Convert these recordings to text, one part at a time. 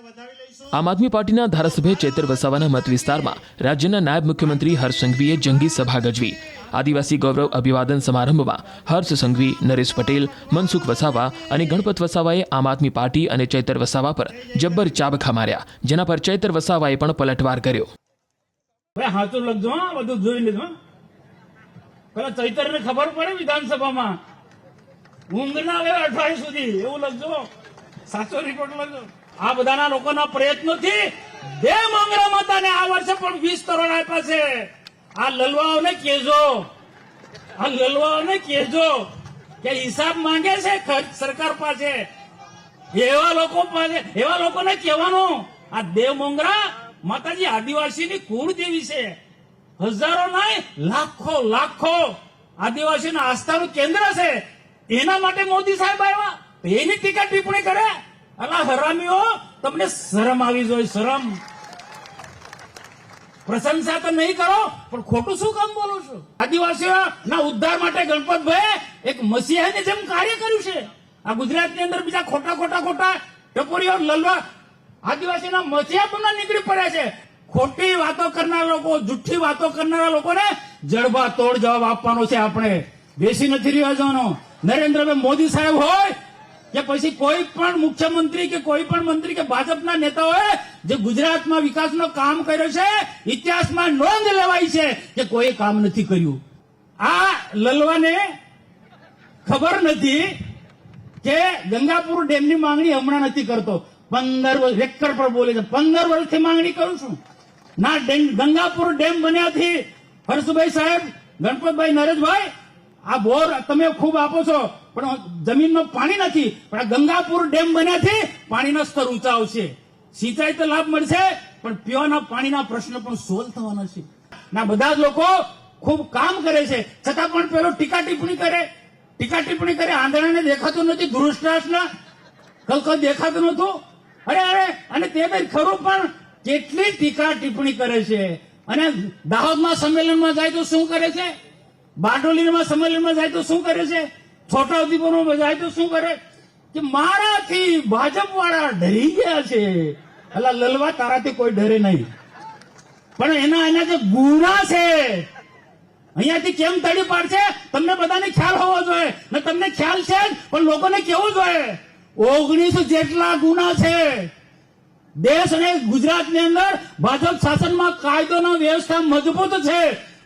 આમ આદમી પાર્ટીના ધારાસભ્ય ચેતર વસાવાના મત વિસ્તારમાં રાજ્યના નાયબ મુખ્યમંત્રી હર્ષ સંઘવીએ જંગી સભા ગજવી. આદિવાસી ગૌરવ અભિવાદન સમારંભમાં હર્ષ સંઘવી, નરેશ પટેલ, મનસુખ વસાવા અને ગણપત વસાવાએ આમ આદમી પાર્ટી અને ચૈતર વસાવા પર જબ્બર ચાબખા માર્યા, જેના પર ચૈતર વસાવાએ પણ પલટવાર કર્યો. હાચું લખજો, બધું જોઈ લેજો. પેલા ચૈતરને ખબર પડે વિધાનસભામાં ઊંઘ ના આવે અઠવાડિયે સુધી, એવું લખજો, સાચો રિપોર્ટ લખજો. આ બધાના લોકોના પ્રયત્નોથી બે મંગળા માતાને આ વર્ષે પણ 20 કરોડ આપ્યા છે. આ લલવાઓને કહેજો કે હિસાબ માંગે છે ખર્ચ સરકાર પાસે. એવા લોકોને કહેવાનું, આ દેવ મોંગરા માતાજી આદિવાસીની કુળ દેવી છે. હજારો નહીં, લાખો આદિવાસીના આસ્થાનું કેન્દ્ર છે. એના માટે મોદી સાહેબ આવ્યા, એની ટીકા ટિપ્પણી કરે. અલા હરામીઓ, તમને શરમ આવી જોઈએ, શરમ. પ્રશંસા તો નહીં કરો, પણ ખોટું શું કામ બોલો છો? આદિવાસીઓના ઉદ્ધાર માટે ગણપતભાઈ એક મસીહાની જેમ કાર્ય કર્યું છે. આ ગુજરાતની અંદર બીજા ખોટા ટપોરીઓ લલવા આદિવાસીના મસીહા પણ નીકળી પડ્યા છે. ખોટી વાતો કરનારા લોકો, જુઠ્ઠી વાતો કરનારા લોકોને જડબા તોડ જવાબ આપવાનો છે. આપણે બેસી નથી રહ્યા જવાનો. નરેન્દ્રભાઈ મોદી સાહેબ હોય કે પછી કોઈ પણ મુખ્યમંત્રી કે કોઈ પણ મંત્રી કે ભાજપના નેતાઓએ જે ગુજરાતમાં વિકાસનો કામ કર્યો છે, ઇતિહાસમાં નોંધ લેવાય છે કે કોઈ કામ નથી કર્યું. આ લલવાને ખબર નથી કે ગંગાપુર ડેમની માંગણી હમણાં નથી કરતો. 15 વર્ષ રેકર્ડ પર બોલે છે, 15 વર્ષથી માંગણી કરું છું. ના ગંગાપુર ડેમ બન્યાથી હર્ષભાઈ સાહેબ, ગણપતભાઈ, નરેશભાઈ, આ બોર તમે ખૂબ આપો છો પણ જમીનમાં પાણી નથી. પણ આ ગંગાપુર ડેમ બન્યાથી પાણીના સ્તર ઊંચા આવશે, સિંચાઈ તો લાભ મળશે, પણ પીવાના પાણીના પ્રશ્ન પણ સોલ્વ થવાના છે. ના બધા જ લોકો ખૂબ કામ કરે છે, છતાં પણ પેલો ટીકા ટિપ્પણી કરે. આંધળાને દેખાતું નથી, ધ્રુષ્ટાસના કલકલ દેખાતું નતું. અરે અને તે ખરું પણ કેટલી ટીકા ટિપ્પણી કરે છે. અને દાહોદમાં સંમેલનમાં જાય તો શું કરે છે, બારડોલીમાં સંમેલનમાં જાય તો શું કરે છે, છોટાઉદેપુરમાં જાય તો શું કરે કે મારાથી ભાજપ વાળા ડરી ગયા છે. અલા લલવા, તારાથી કોઈ ડરે નહીં, પણ એના જે ગુના છે અહીંયાથી કેમ તડી પાડશે તમને બધાને ખ્યાલ હોવો જોઈએ. ને તમને ખ્યાલ છે જ, પણ લોકોને કેવું જોઈએ. 19 જેટલા ગુના છે દેશ અને ગુજરાતની અંદર. ભાજપ શાસનમાં કાયદોની વ્યવસ્થા મજબૂત છે.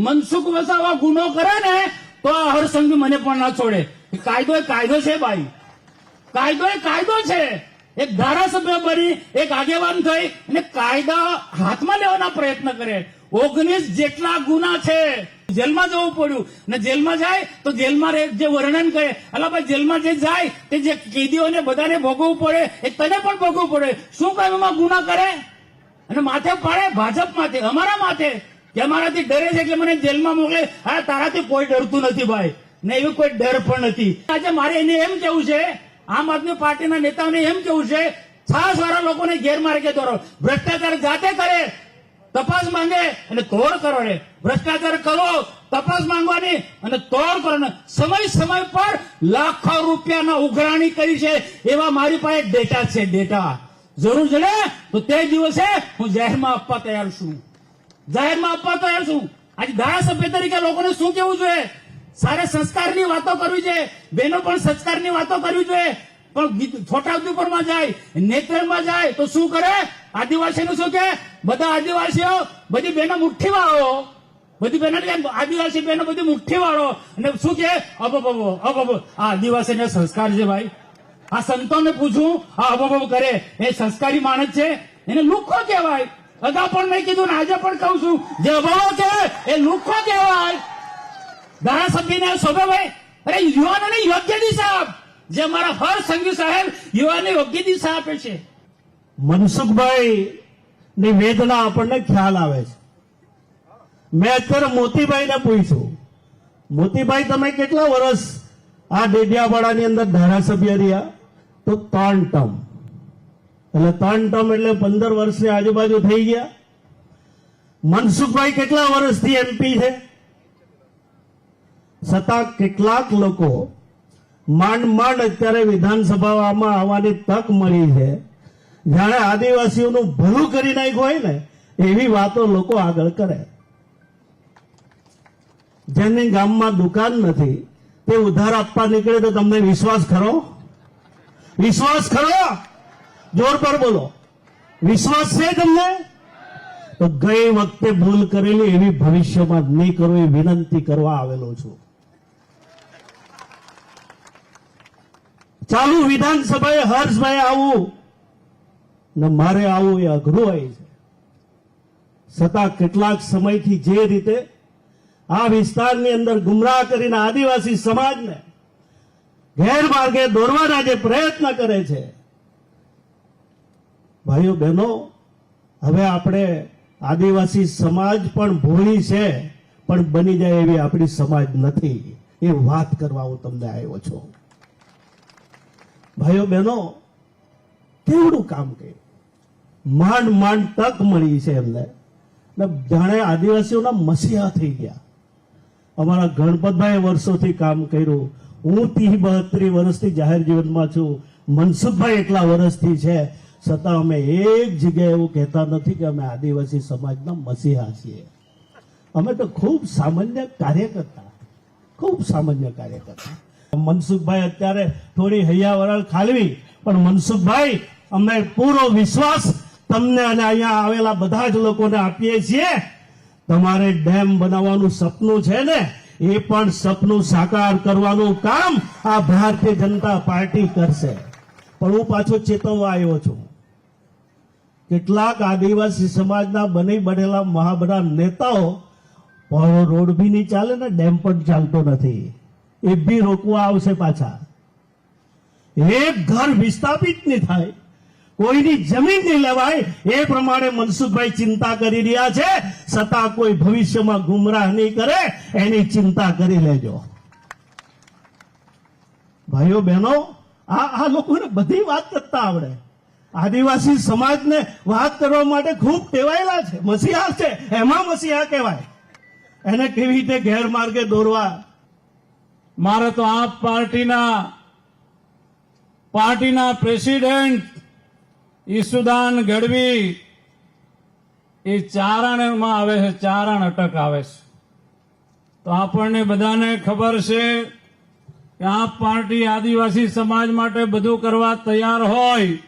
મનસુખ વસાવા ગુનો કરે ને તો આ હર્ષસંઘવી મને પણ ના છોડે. કાયદો છે ભાઈ, કાયદો છે. એક ધારાસભ્ય બની, એક આગેવાન થઈ અને કાયદા હાથમાં લેવાના પ્રયત્ન કરે. 19 જેટલા ગુના છે. જેલમાં જવું પડ્યું ને જેલમાં જાય તો જેલમાં જે વર્ણન કરે, અલા ભાઈ જેલમાં જે જાય તે જે કેદીઓને બધાને ભોગવવું પડે, એ તને પણ ભોગવવું પડે. શું કામ એમાં ગુના કરે અને માથે પાડે ભાજપ માથે, અમારા માથે, કે અમારાથી ડરે છે કે મને જેલમાં મોકલે. હા, તારાથી કોઈ ડરતું નથી ભાઈ, ને એવું કોઈ ડર પણ નથી. આજે મારે એને એમ કેવું છે, આમ આદમી પાર્ટીના નેતાઓને એમ કેવું છે, છાસ વાળા લોકોને ગેરમાર્ગે દોરો. ભ્રષ્ટાચાર જાતે કરે, તપાસ માંગે અને તોડ કરો. ભ્રષ્ટાચાર કરો, તપાસ માંગવાની અને તોડ કરો. સમય પર લાખો રૂપિયાના ઉઘરાણી કરી છે એવા મારી પાસે ડેટા છે. ડેટા જરૂર જડે તો તે દિવસે હું જાહેરમાં આપવા તૈયાર છું. આજે ધારાસભ્ય તરીકે લોકોને શું કેવું જોઈએ? સારા સંસ્કારની વાતો કરવી જોઈએ, બહેનો પણ સંસ્કારની વાતો કરવી જોઈએ. પણ છોટાઉદેપુરમાં જાય, નેત્રંગમાં જાય તો શું કરે? આદિવાસીનું શું કે? બધા આદિવાસીઓ, બધી બહેનો મુઠ્ઠી વાળો, બધી બહેનો આદિવાસી બહેનો બધી મુઠ્ઠી વાળો. અને શું કે અબ આ આદિવાસીને સંસ્કાર છે ભાઈ. આ સંતોને પૂછું, આ અબ કરે એ સંસ્કારી માણસ છે? એને લુખ્ખો કહેવાય. અગાઉ પણ મેં કીધું ને આજે પણ કહું છું, જે અભાવો કહેવાય એ લુખ્ખો કહેવાય. ધારાસભ્યને શોભે ભાઈ. અરે યુવાનોને યોગ્ય દિશા આપ, જે મારા હર્ષ સંઘવી સાહેબ યુવાનને યોગ્ય દિશા આપે છે. મનસુખભાઈ ની વેદના આપણને ખ્યાલ આવે છે. મેં અત્યારે મોતીભાઈને પૂછ્યું, મોતીભાઈ તમે કેટલા વર્ષ આ ડેડિયાપાડાની અંદર ધારાસભ્ય રહ્યા? તો 3 ટર્મ. એટલે 3 ટર્મ એટલે 15 વર્ષની આજુબાજુ થઈ ગયા. મનસુખભાઈ કેટલા વર્ષથી એમપી છે? છતાં કેટલાક લોકો માંડ અત્યારે વિધાનસભામાં આવવાની તક મળી છે જાણે આદિવાસીઓનું ભલું કરી નાખ્યું હોય ને એવી વાતો લોકો આગળ કરે. જેની ગામમાં દુકાન નથી તે ઉધાર આપવા નીકળે તો તમને વિશ્વાસ ખરો? વિશ્વાસ ખરો? જોર પર બોલો. વિશ્વાસ છે તમને? તો ગઈ વખતે ભૂલ કરેલી એવી ભવિષ્યમાં નહીં કરો એ વિનંતી કરવા આવેલો છું. ચાલુ વિધાનસભાએ હર્ષભાઈ આવું ને મારે આવું એ અઘરું હોય છે. છતાં કેટલાક સમયથી જે રીતે આ વિસ્તારની અંદર ગુમરાહ કરીને આદિવાસી સમાજને ગેરમાર્ગે દોરવાના જે પ્રયત્ન કરે છે, ભાઈઓ બહેનો, હવે આપણે આદિવાસી સમાજ પણ ભોળી છે પણ બની જાય એવી આપણી સમાજ નથી. એ વાત કરવા હું તમને આવ્યો છું. ભાઈઓ બહેનો, કેવડું કામ કર્યું, માંડ માંડ તક મળી છે એમને, જાણે આદિવાસીઓના મસીહા થઈ ગયા. અમારા ગણપતભાઈ વર્ષોથી કામ કર્યું. હું 30-32 વર્ષથી જાહેર જીવનમાં છું. મનસુખભાઈ એટલા વર્ષથી છે. છતાં અમે એક જગ્યાએ એવું કહેતા નથી કે અમે આદિવાસી સમાજના મસીહા છીએ. અમે તો ખૂબ સામાન્ય કાર્યકર્તા, ખૂબ સામાન્ય કાર્યકર્તા. મનસુખભાઈ અત્યારે થોડી હૈયાવરણ ખાલવી, પણ મનસુખભાઈ અમને પૂરો વિશ્વાસ તમને અને અહીંયા આવેલા બધા જ લોકોને આપીએ છીએ. તમારે ડેમ બનાવવાનું સપનું છે ને, એ પણ સપનું સાકાર કરવાનું કામ આ ભારતીય જનતા પાર્ટી કરશે. પણ હું પાછો ચેતવવા આવ્યો છું. કેટલાક આદિવાસી સમાજના બની બનેલા મહાબળા નેતાઓ પહોળો રોડ બી નહીં ચાલે ને ડેમ પણ ચાલતો નથી, એ બી રોકવા આવશે પાછા. એક ઘર વિસ્થાપિત નહીં થાય, કોઈની જમીન નહીં લેવાય, એ પ્રમાણે મનસુખભાઈ ચિંતા કરી રહ્યા છે. છતાં કોઈ ભવિષ્યમાં ગુમરાહ નહીં કરે એની ચિંતા કરી લેજો. ભાઈઓ બહેનો, આ લોકોને બધી વાત કરતા આવડે. આદિવાસી સમાજને વાત કરવા માટે ખૂબ ટેવાયેલા છે, મસીહા છે, એમાં મસીહા કહેવાય. એને કેવી રીતે ગેરમાર્ગે દોરવા. મારે તો આપ પાર્ટીના પ્રેસિડેન્ટ ઈસુદાન ગઢવી એ ચારણમાં આવે છે, ચારણ અટક આવે છે. તો આપણને બધાને ખબર છે કે આપ પાર્ટી આદિવાસી સમાજ માટે બધું કરવા તૈયાર હોય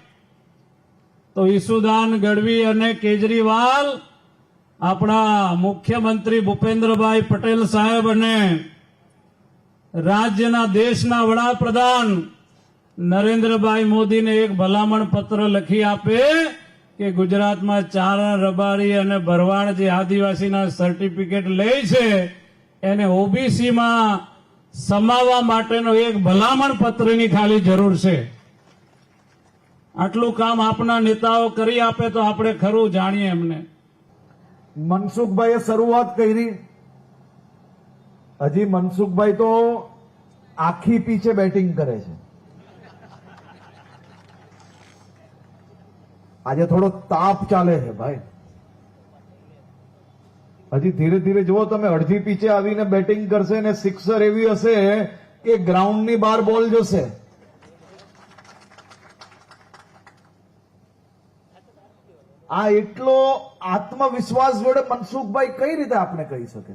તો ઈસુદાન ગઢવી અને કેજરીવાલ, આપણા મુખ્યમંત્રી ભૂપેન્દ્રભાઈ પટેલ સાહેબ અને રાજ્યના દેશના વડાપ્રધાન નરેન્દ્રભાઈ મોદીને એક ભલામણ પત્ર લખી આપે કે ગુજરાતમાં ચારણ, રબારી અને ભરવાડ જે આદિવાસીના સર્ટિફિકેટ લે છે એને ઓબીસીમાં સમાવવા માટેનો એક ભલામણ પત્રની ખાલી જરૂર છે. આટલું કામ આપના નેતાઓ કરી આપે તો આપણે ખરું જાણીએ એમને. મનસુખભાઈએ શરૂઆત કરી, હજી મનસુખભાઈ તો આખી પીછે બેટિંગ કરે છે. આજે થોડો તાપ ચાલે છે ભાઈ. હજી ધીરે ધીરે જુઓ તમે, અડધી પીછે આવીને બેટિંગ કરશે ને સિક્સર એવી હશે કે ગ્રાઉન્ડની બહાર બોલ જશે. આ એટલો આત્મવિશ્વાસ જોડે મનસુખભાઈ કઈ રીતે આપણે કહી શકે?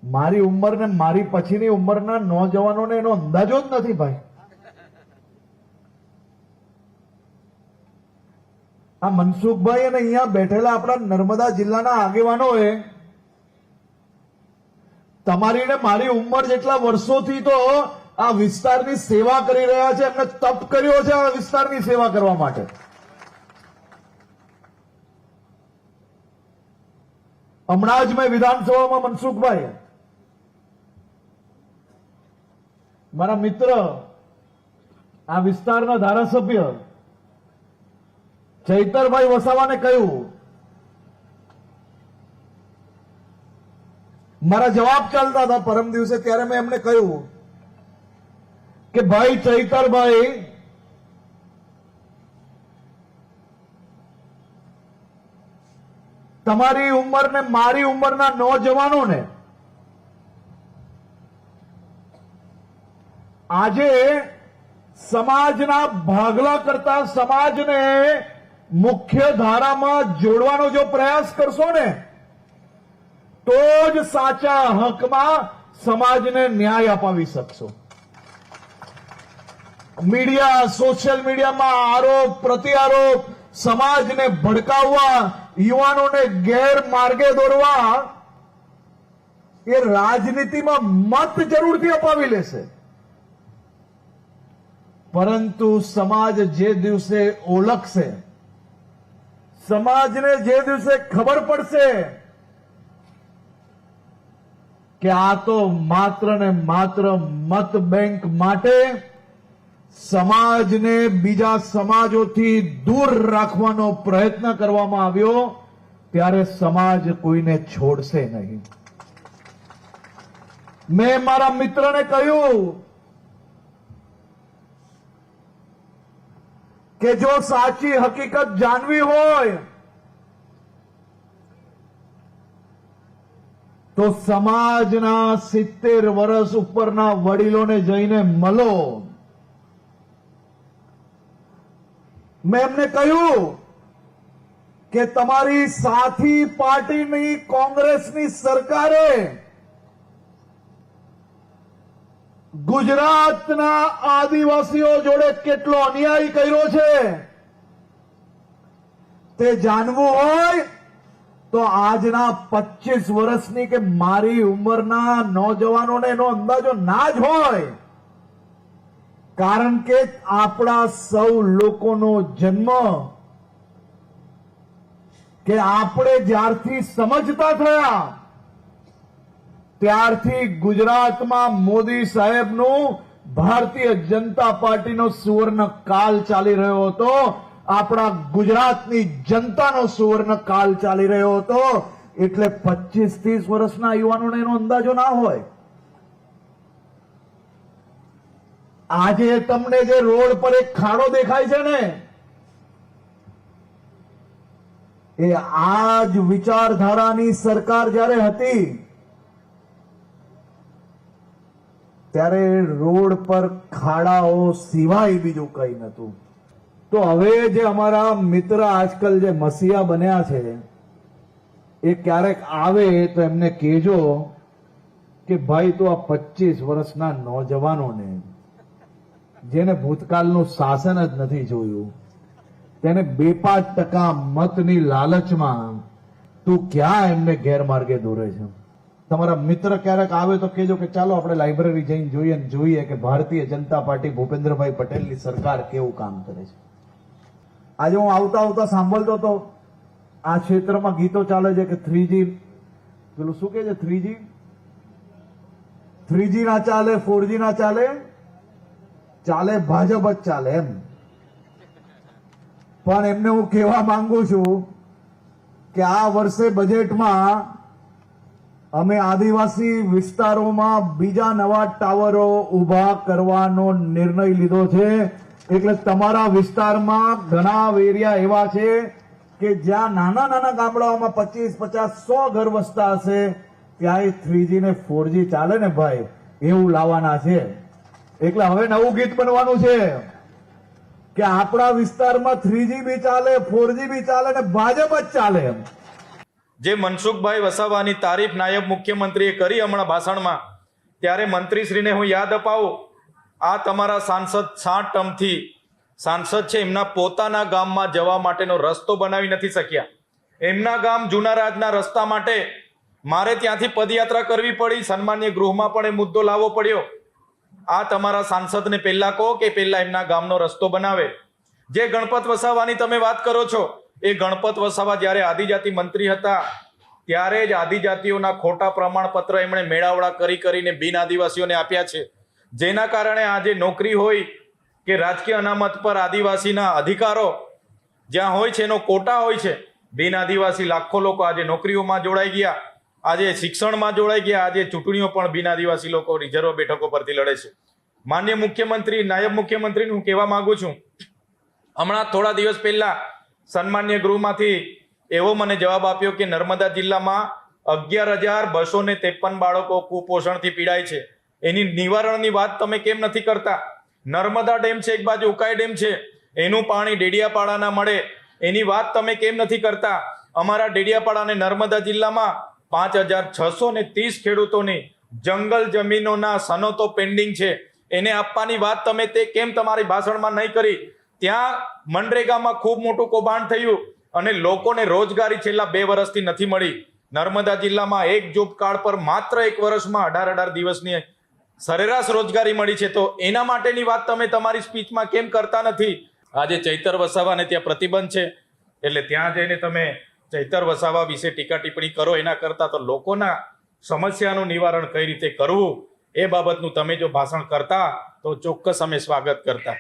મારી ઉંમર ને મારી પછીની ઉંમરના નોજવાનોને એનો અંદાજો જ નથી ભાઈ. આ મનસુખભાઈ અને અહીંયા બેઠેલા આપણા નર્મદા જિલ્લાના આગેવાનોએ તમારી ને મારી ઉંમર જેટલા વર્ષોથી તો આ વિસ્તારની સેવા કરી રહ્યા છે. એમને તપ કર્યો છે આ વિસ્તારની સેવા કરવા માટે. હમણાં જ મેં વિધાનસભામાં મનસુખભાઈ, મારા મિત્ર, આ વિસ્તારના ધારાસભ્ય ચૈતરભાઈ વસાવાને કહ્યું, મારા જવાબ ચાલતા હતા પરમ દિવસે, ત્યારે મેં એમને કહ્યું કે ભાઈ ચૈતરભાઈ, તમારી ઉંમર ને મારી ઉંમરના નોજવાનોને આજે સમાજના ભાગલા કરતા સમાજને મુખ્ય ધારામાં જોડવાનો જો પ્રયાસ કરશો ને તો જ સાચા હકમાં સમાજને ન્યાય અપાવી શકશો. મીડિયા, સોશિયલ મીડિયામાં આરોપ પ્રત્યારોપ, સમાજને ભડકાવવા, યુવાનોને ગેરમાર્ગે દોરવા, એ રાજનીતિમાં મત જરૂરથી અપાવી લેશે, પરંતુ સમાજ જે દિવસે ઓળખશે, સમાજને જે દિવસે ખબર પડશે કે આ તો માત્ર ને માત્ર મત બેંક માટે સમાજને બીજા સમાજોથી દૂર રાખવાનો પ્રયત્ન કરવામાં આવ્યો, ત્યારે સમાજ કોઈને છોડશે નહીં. મેં મારા મિત્રને કહ્યું કે જો સાચી હકીકત જાણવી હોય તો સમાજના 70 વર્ષ ઉપરના વડીલોને જઈને મળો. મેં એમને કહ્યું કે તમારી સાથી પાર્ટીની કોંગ્રેસની સરકારે ગુજરાતના આદિવાસીઓ જોડે કેટલો અન્યાય કર્યો છે તે જાણવું હોય તો આજના 25 વર્ષની કે મારી ઉંમરના નોજવાનોને એનો અંદાજો ના જ હોય, કારણ કે આપણા સૌ લોકોનો જન્મ કે આપણે જ્યારથી સમજતા થયા ત્યારથી ગુજરાતમાં મોદી સાહેબનું ભારતીય જનતા પાર્ટીનો સુવર્ણ કાળ ચાલી રહ્યો હતો, આપણા ગુજરાતની જનતાનો સુવર્ણ કાળ ચાલી રહ્યો હતો. એટલે 25-30 વર્ષના યુવાનોને એનો અંદાજો ના હોય. આજે તમને જે રોડ પર એક ખાડો દેખાય છે ને, એ આ જ વિચારધારાની સરકાર જ્યારે હતી ત્યારે રોડ પર ખાડાઓ સિવાય બીજું કંઈ નહોતું. તો હવે જે અમારા મિત્ર આજકાલ જે મસીહા બન્યા છે એ ક્યારેક આવે તો એમને કહેજો કે ભાઈ તો આ 25 વર્ષના નોજવાનોને જેને ભૂતકાળનું શાસન જ નથી જોયું, તેને 2-5% મતની લાલચમાં તું ક્યાં એમને ગેરમાર્ગે દોરે છે. તમારા મિત્ર ક્યારેક આવે તો કહેજો કે ચાલો આપણે લાઇબ્રેરી જઈને જોઈએ કે ભારતીય જનતા પાર્ટી ભૂપેન્દ્રભાઈ પટેલની સરકાર કેવું કામ કરે છે. આજે હું આવતા આવતા સાંભળતો હતો, આ ક્ષેત્રમાં ગીતો ચાલે છે કે 3G, પેલું શું કે છે 3G ના ચાલે, 4G ના ચાલે, ચાલે ભાજપ જ ચાલે એમ. પણ એમને હું કહેવા માંગુ છું કે આ વર્ષે બજેટમાં અમે આદિવાસી વિસ્તારોમાં બીજા નવા ટાવરો ઉભા કરવાનો નિર્ણય લીધો છે. એટલે તમારા વિસ્તારમાં ઘણા એરિયા એવા છે કે જ્યાં નાના નાના ગામડાઓમાં 25-50-100 ઘર વસતા હશે, ત્યાં 3G ને 4G ચાલે ને ભાઈ, એવું લાવવાના છે. એટલે હવે નવું ગીત બનવાનું છે કે આપણા વિસ્તારમાં 3G બી ચાલે, 4G બી ચાલે ને ભાજપ જ ચાલે. જે મનસુખભાઈ વસાવાની તારીફ નાયબ મુખ્યમંત્રીએ કરી હમણાં ભાષણમાં, ત્યારે મંત્રીશ્રીને હું યાદ અપાવું, આ તમારા સાંસદ 60 ટર્મથી સાંસદ છે, એમના પોતાના ગામમાં જવા માટેનો રસ્તો બનાવી નથી શક્યા. એમના ગામ જુનારાજના રસ્તા માટે મારે ત્યાંથી પદયાત્રા કરવી પડી, સન્માનીય ગૃહમાં પણ એ મુદ્દો લાવવો પડ્યો. આ તમારા સાંસદને પહેલા કહો કે પહેલા એમના ગામનો રસ્તો બનાવે. જે ગણપત વસાવાની તમે વાત કરો છો, એ ગણપત વસાવા જ્યારે આદિજાતિ મંત્રી હતા ત્યારે જ આદિજાતિઓના ખોટા પ્રમાણપત્ર એમણે મેળાવડા કરીને બિન આદિવાસીઓને આપ્યા છે, જેના કારણે આજે નોકરી હોય કે રાજકીય અનામત પર આદિવાસીના અધિકારો જ્યાં હોય છે એનો કોટા હોય છે. બિન આદિવાસી લાખો લોકો આજે નોકરીઓમાં જોડાઈ ગયા, આજે શિક્ષણમાં જોડાઈ ગયા, આજે ચૂંટણીઓ પણ બિન આદિવાસી લોકો રિઝર્વ બેઠકો પરથી લડે છે. માન્ય મુખ્યમંત્રી, નાયબ મુખ્યમંત્રીને હું કહેવા માંગુ છું, હમણાં થોડા દિવસ પહેલા સન્માન્ય ગૃહમાંથી એવો મને જવાબ આપ્યો કે નર્મદા જિલ્લામાં 11,253 બાળકો કુપોષણથી પીડાય છે. એની નિવારણની વાત તમે કેમ નથી કરતા? નર્મદા ડેમ છે, એક બાજુ ઉકાઈ ડેમ છે, એનું પાણી ડેડિયાપાડાના મળે એની વાત તમે કેમ નથી કરતા? અમારા ડેડિયાપાડા અને નર્મદા જિલ્લામાં 5630 ખેડૂતોની જંગલ જમીનોના સનતો પેન્ડિંગ છે, એને આપવાની વાત તમે તે કેમ તમારી ભાષણમાં નહીં કરી? ત્યાં મનરેગામાં ખૂબ મોટું કૌભાંડ થયું અને લોકોને રોજગારી છેલ્લા 2 વર્ષથી નથી મળી. નર્મદા જિલ્લામાં એક જોબ કાર્ડ પર માત્ર 1 વર્ષમાં 18 દિવસની સરેરાશ રોજગારી મળી છે. તો એના માટેની વાત તમે તમારી સ્પીચમાં કેમ કરતા નથી? આજે ચૈતર વસાવાને ત્યાં પ્રતિબંધ છે એટલે ત્યાં જઈને તમે ચૈતર વસાવા વિશે ટીકા ટિપ્પણી કરો, એના કરતા તો લોકોના સમસ્યાનું નિવારણ કઈ રીતે કરવું એ બાબતનું તમે જો ભાષણ કરતા તો ચોક્કસ અમે સ્વાગત કરતા.